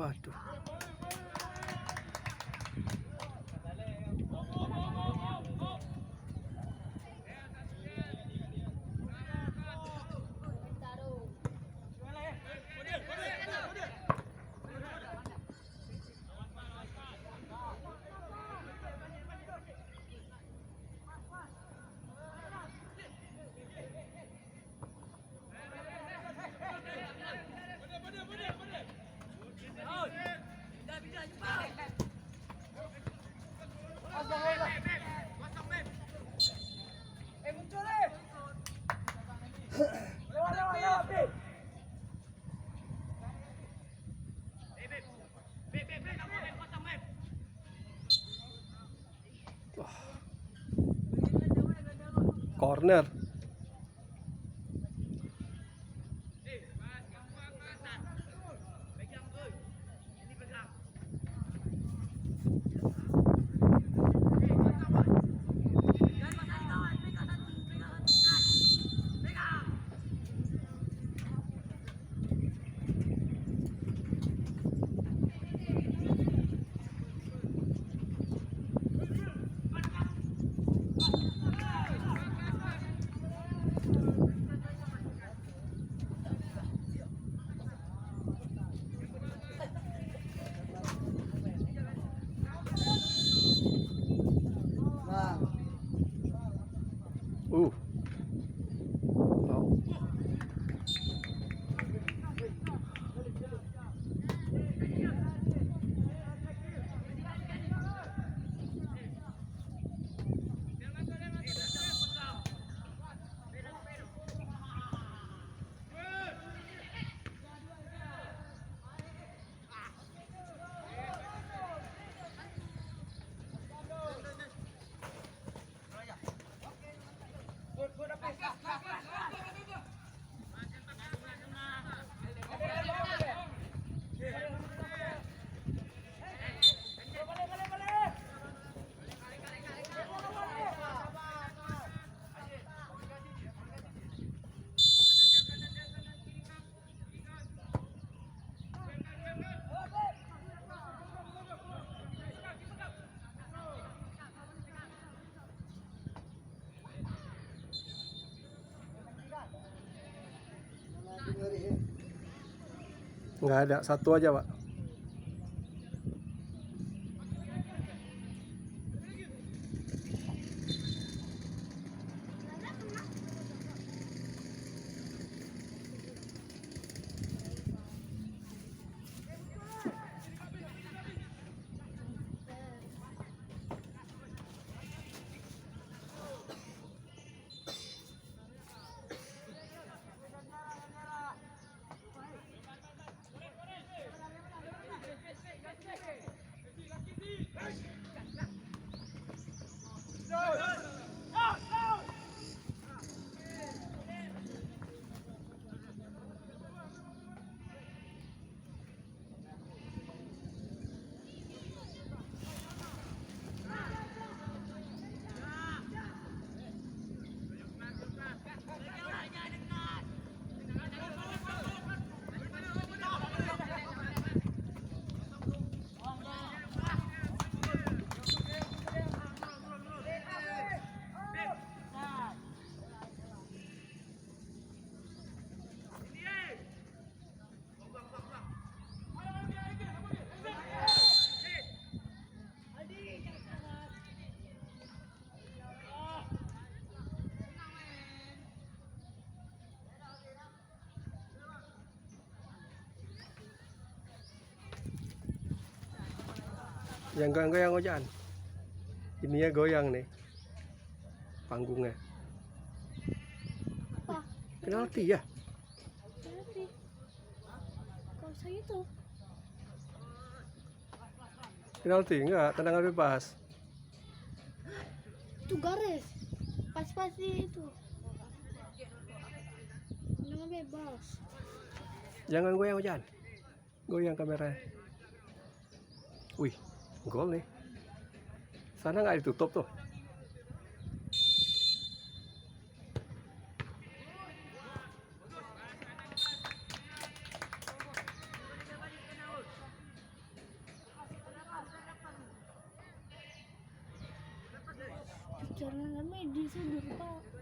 Waduh. Corner. Oh. Nggak ada, satu aja Pak. Yang goyang-goyang Ojan. Ininya goyang nih. Panggungnya. Apa? Penalti ya? Penalti. Kalau saya itu. Penalti enggak, tendangan bebas. Itu garis. Pas-pas itu. Tendangan bebas. Jangan goyang Ojan. Goyang kameranya. Wih, gol nih. Sana nggak ditutup tuh. Jangan kami di sudut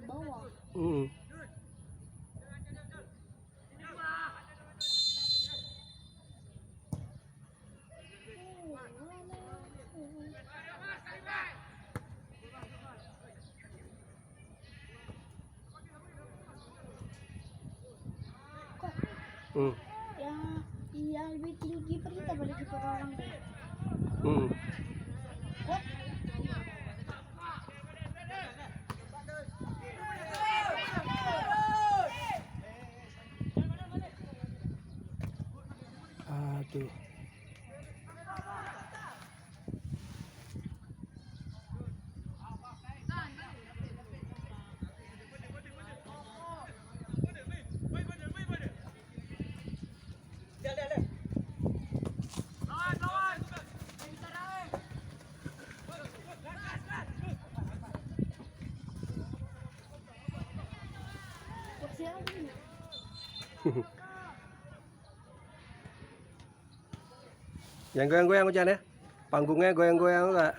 bawah. Mm. Kok Mm. yang lebih tinggi kiper kita pada kiper orang deh. Mm. Kok Aduh. siapa ini? Yang goyang-goyang hujan ya. Panggungnya goyang-goyang enggak?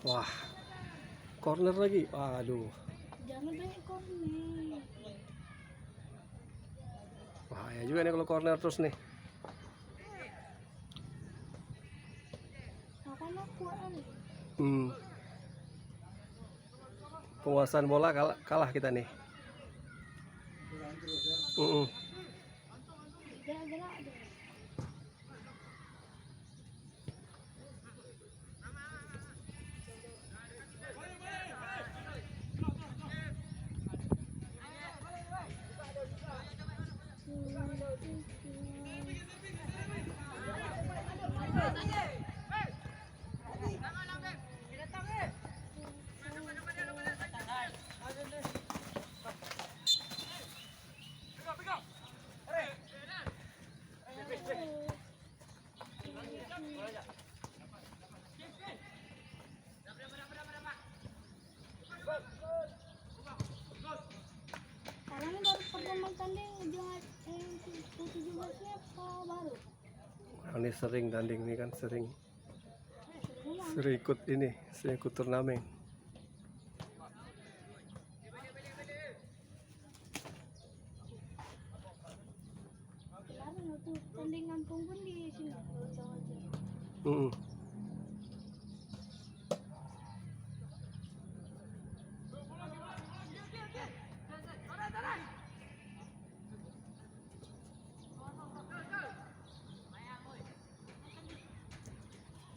Wah. Corner lagi. Aduh. Jangan banyak kornet. Bahaya juga nih kalau corner terus nih. Makan aku Ali. Penguasaan bola kalah kita nih. Gerak-gerak deh. Karena baru pertama tanding jangan U17-nya apa baru? Ini sering tanding nih kan, sering Ulang. ikut ini, sering ikut turnamen. Kemarin waktu tanding Lampung pun di sini. Tahu aja.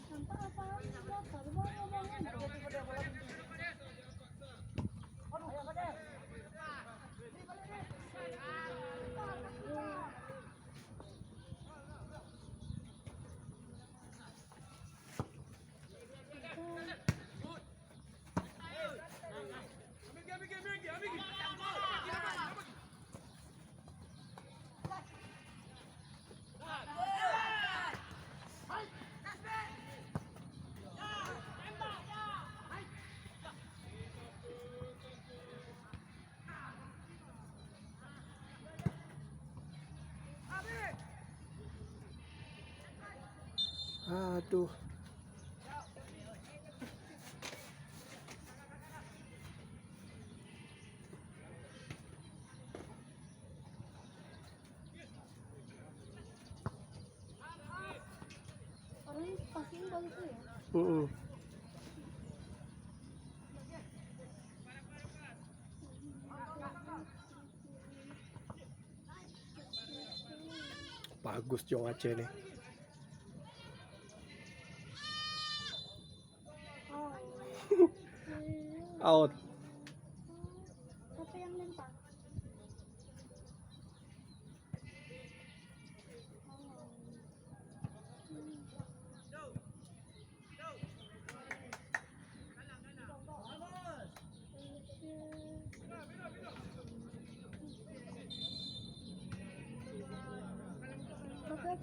Nampak apa? Aduh. Orang ini pasti bagus ya. Bagus Jong Aceh nih. Oh. Out. Siapa yang lempar?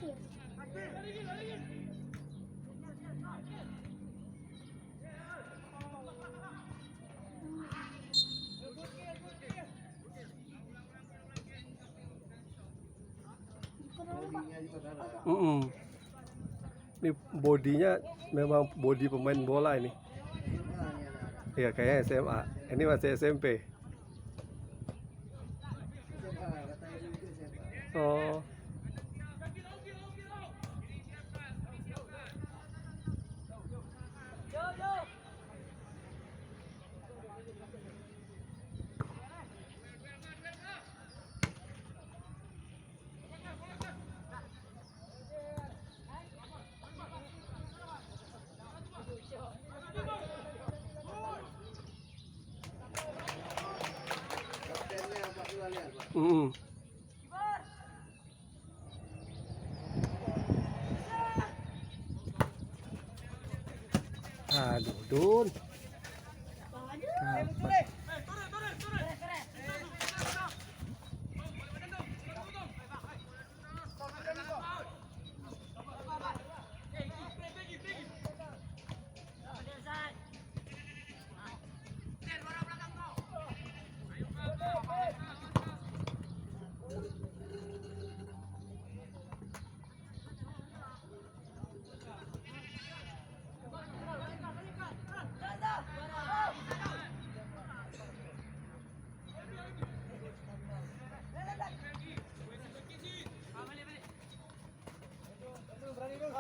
akhir. Ini bodinya memang body pemain bola ini. Iya kayaknya SMA. Ini masih SMP. Oh. Aduh, Dun.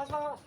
Dapat.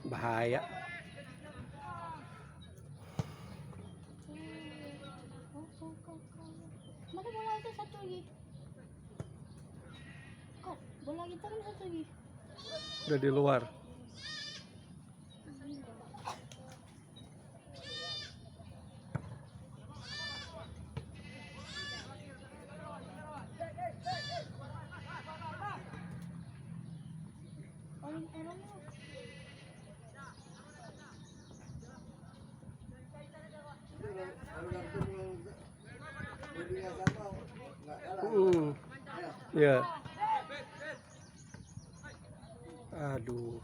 Bahaya. Mana bola itu satu lagi? Kok bola kita kan satu lagi? Udah di luar. Ya. Aduh.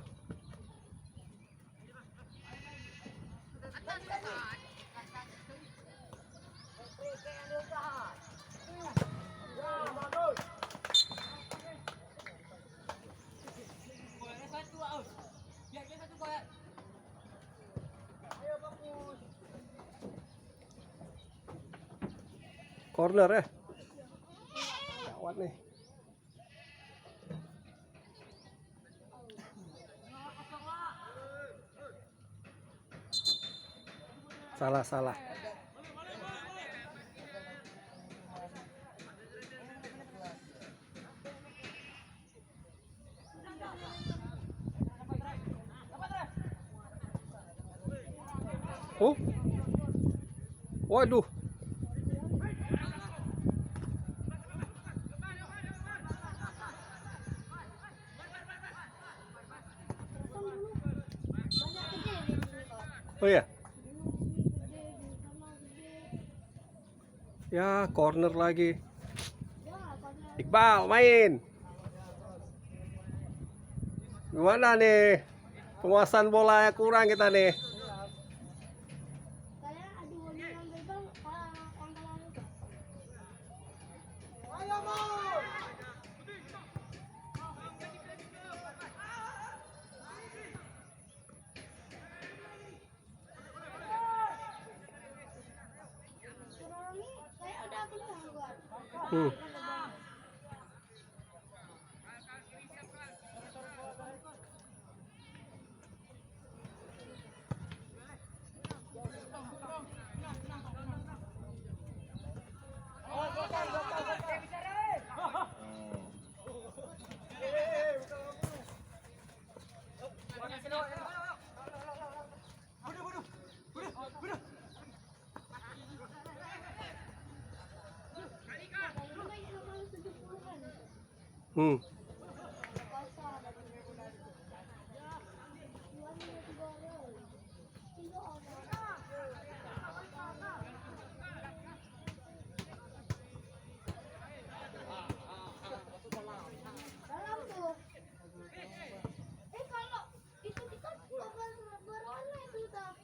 Corner ya. Gawat nih. Salah. Oh. Waduh. Oh ya. Ya, corner lagi. Iqbal main. Gimana nih? Penguasaan bola kurang kita nih. Hmm. Hmm. Dalam tuh. Kalau itu kita berwarna itu dah.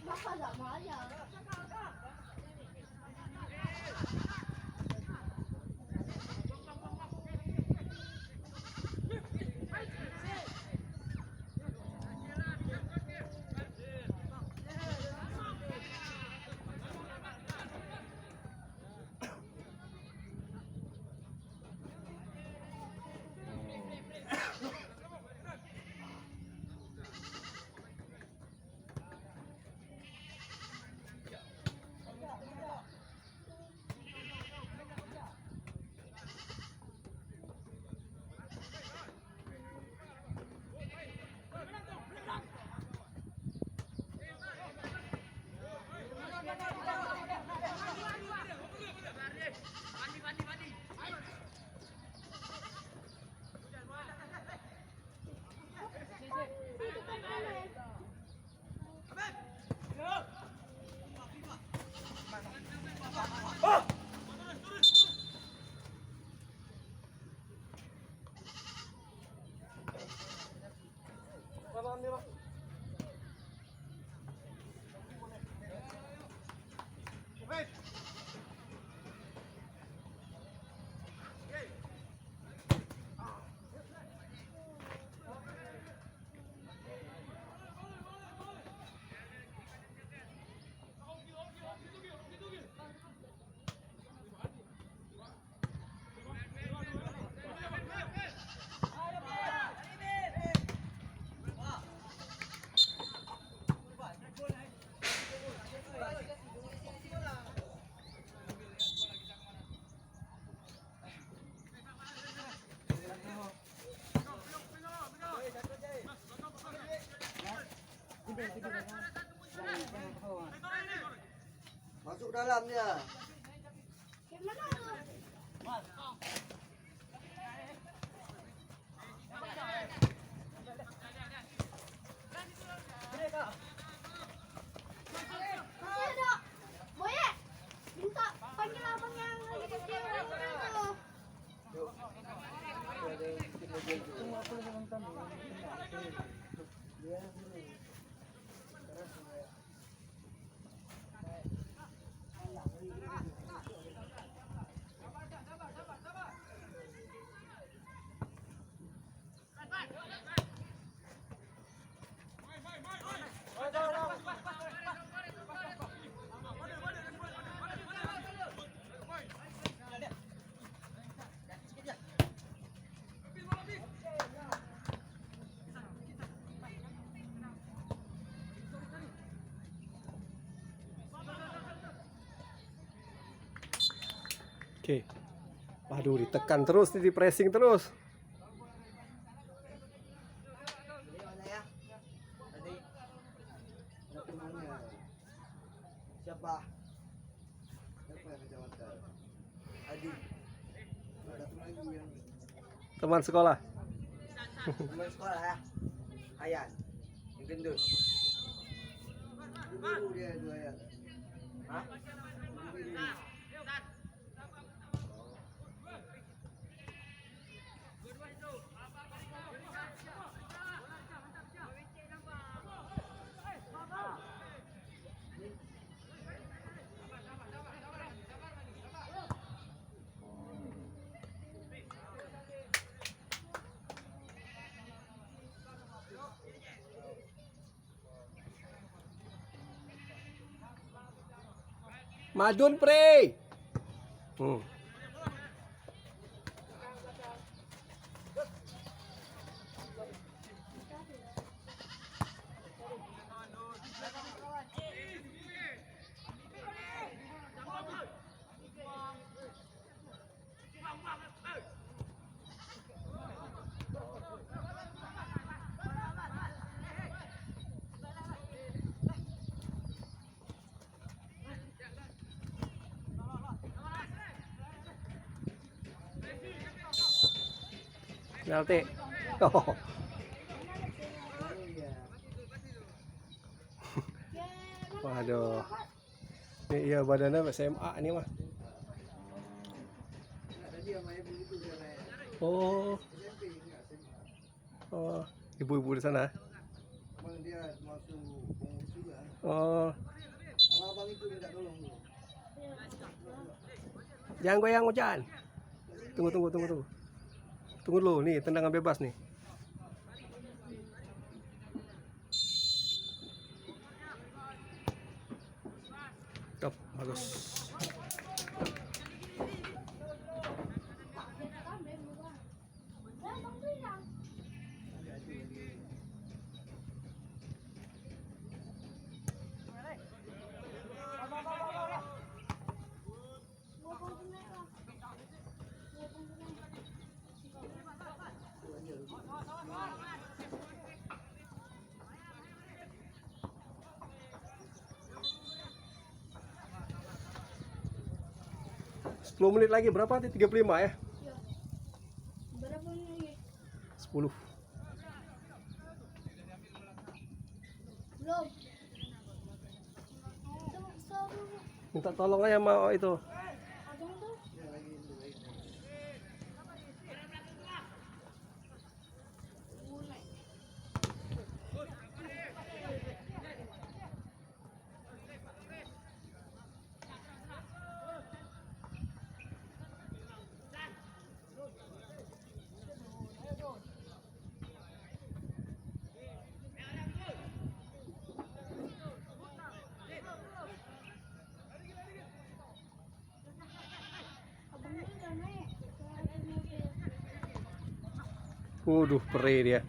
Bapak gak mau aja. Masuk dalam dia. Gimana lu? Masih ada. Boye, minta panggil abang yang lagi kecil itu. Yuk. Ada bikin mobil dulu. Tunggu aku lagi nonton dulu. Dia dulu. Terus ya. Oke. Waduh, ditekan terus, nih, di pressing terus. Jadi mana ya? Tadi. Ada temannya. Siapa? Siapa yang kecamatan? Adi. Ada teman lagi yang Teman sekolah. teman sekolah ya. Ayan. Yang gendut. Biru dia dua Ayan. Hah? Biru. Madun pre. Penalti. Oh. Waduh. Ini iya badannya SMA ini mah. Oh. Oh, ibu-ibu di sana. Dia masuk pengurus juga. Oh. Abang itu minta tolong dulu. Jangan goyang Ucan. Tunggu. Tunggu dulu, nih tendangan bebas nih. Stop, bagus. Sepuluh menit lagi berapa? 35 ya? Berapa menit? 10. Belum. Minta tolong aja mau itu. Abang tuh. Waduh, pere dia.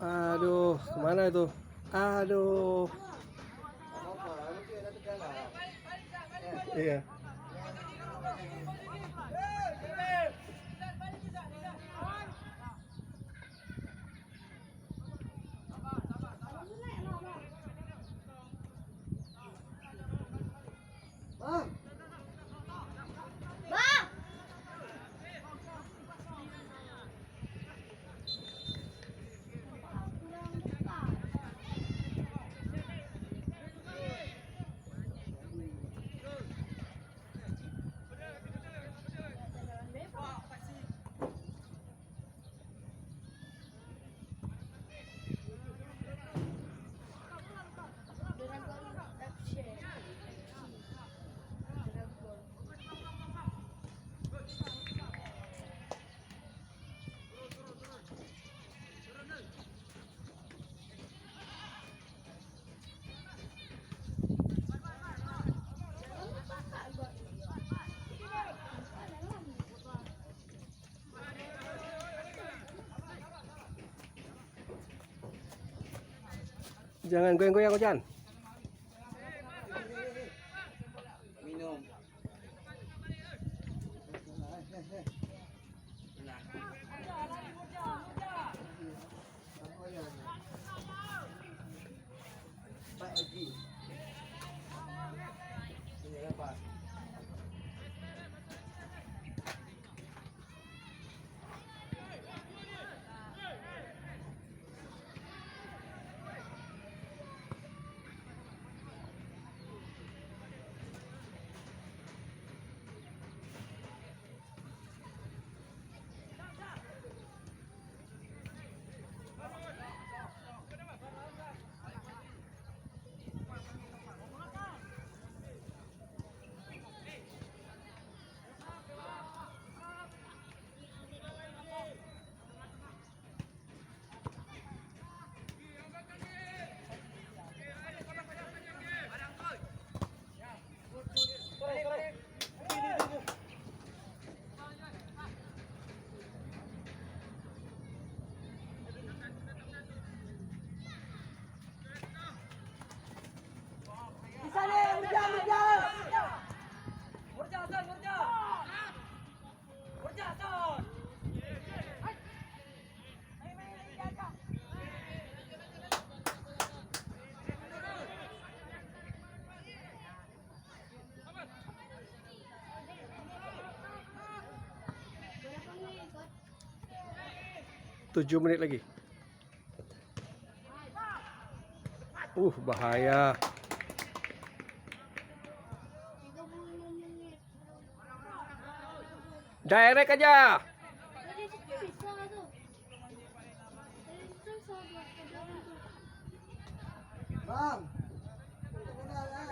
Aduh, kemana itu? Aduh. Iya. Bang. Bang. Jangan goyang-goyang Ucan. Minum. 7 menit lagi. Bahaya. 35 menit. Direct aja. Tadi itu bisa tuh. Tadi itu sahabat ke belakang tuh. Bang. Bola ya.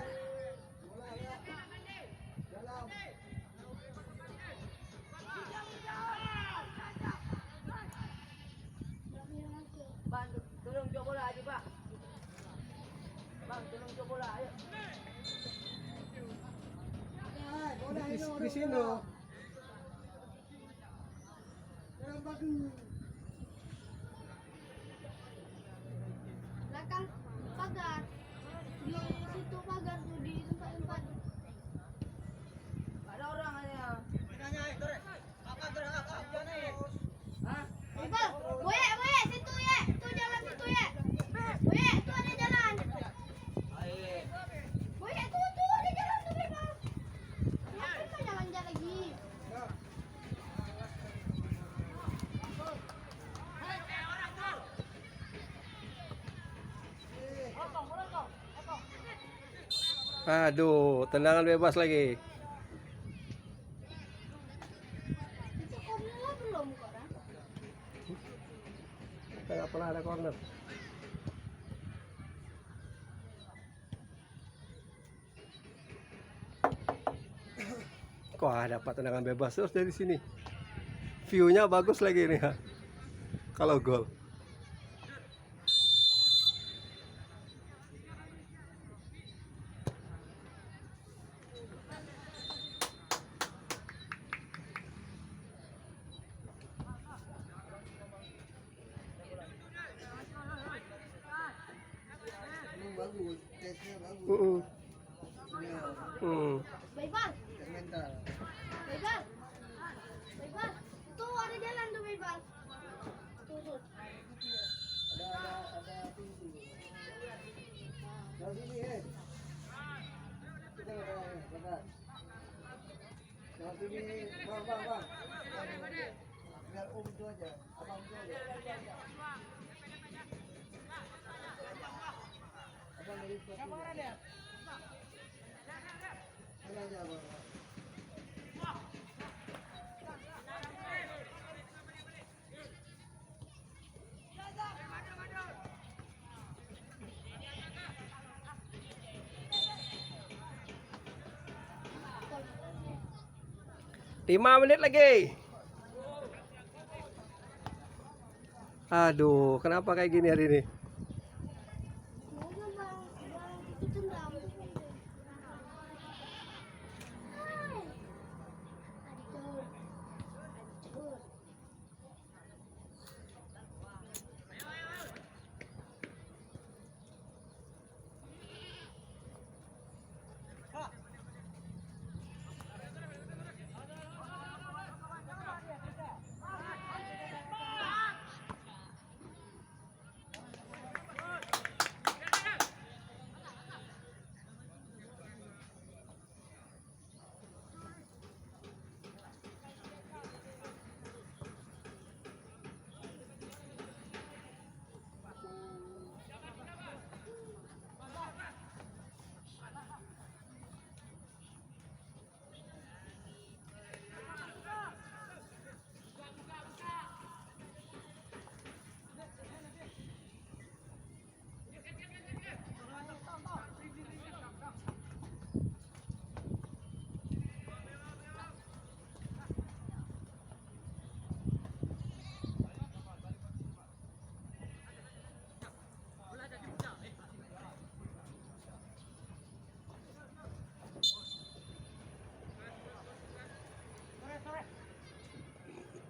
Bola ya. Dalam. Belakangnya masuk. Bang, tolong jual bola aja, Pak. Bang, tolong jual bola, ayo. Bola Di ini sini. dalam bagus. Belakang pagar. Di situ pagar tuh di tempat-tempat. Ada orang aja. Hah? Bebal, boye, situ ya. Tuh jalan situ ya. Boye, tuh ada jalan. Boye, tuh ada jalan tuh bebal. Ngapain kau jalan-jalan lagi? Aduh, tendangan bebas lagi. Itu corner belum orang? Kita nggak pernah ada corner. Wah, dapat tendangan bebas terus dari sini. View-nya bagus lagi nih ya. Kalau gol. Bagus. Tesnya bagus. Ya, Bebal, mental. bebal. Bebal. Tuh ada jalan tuh bebal. Tuh. Ada pintu. Dari sini, kita ada. Dari sini, bang. Biar om itu aja, abang itu aja. Abang dari situ. Mana aja, bang. Lima menit lagi. Aduh, kenapa kayak gini hari ini? Mau nggak bang? Itu tendang. Hai. Aduh.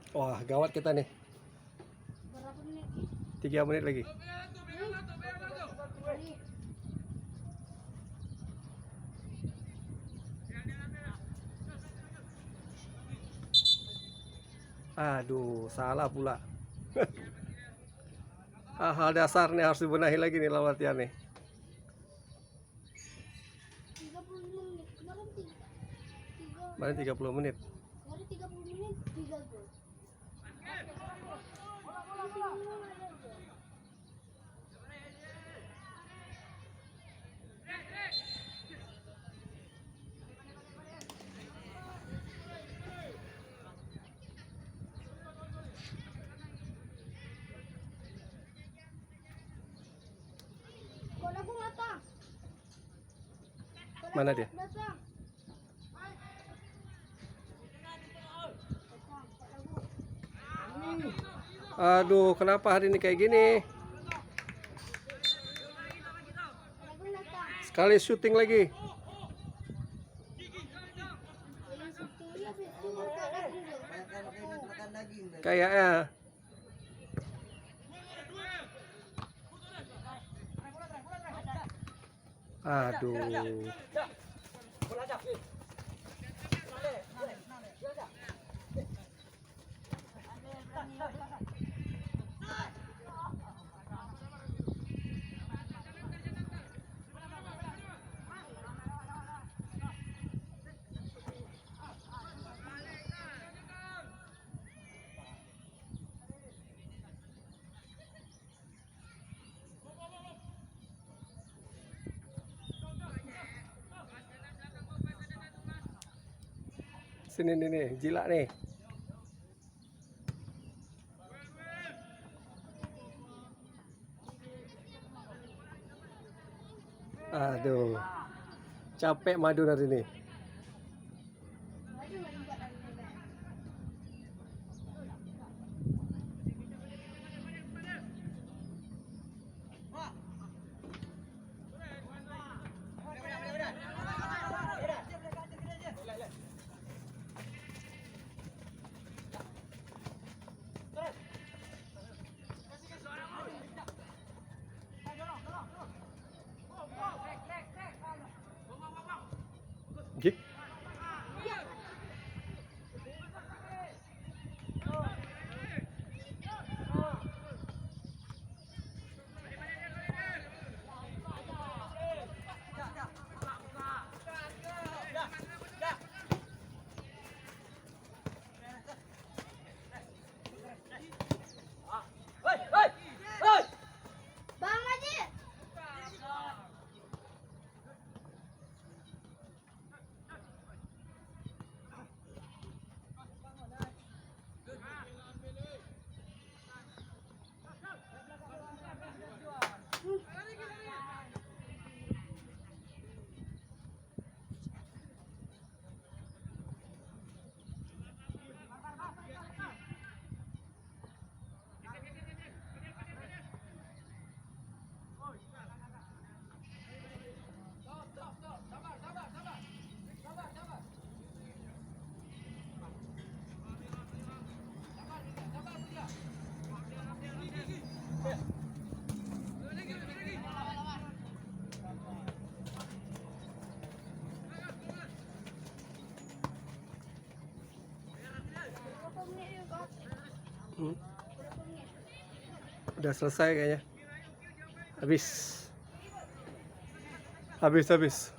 Wah, gawat kita nih. Berapa menit? 3 menit lagi. Ini. Aduh, salah pula. Hal dasar nih harus dibenahi lagi nih lawan latihan nih. 35 menit. Kemarin 30 menit. Kemarin 30 menit 3 gol. Bola aku datang. Mana dia? Datang. Aduh, kenapa hari ini kayak gini? Aku datang. Sekali syuting lagi. Yang setia habis itu makan lagi dulu. makan daging. Kayaknya. Aduh. Sini nih, jilak nih. Aduh. Capek madu hari ini. Gik. Bang Haji. Berapa menit ya, Kak? Hmm, Berapa menit? udah selesai kayaknya. Habis. Habis.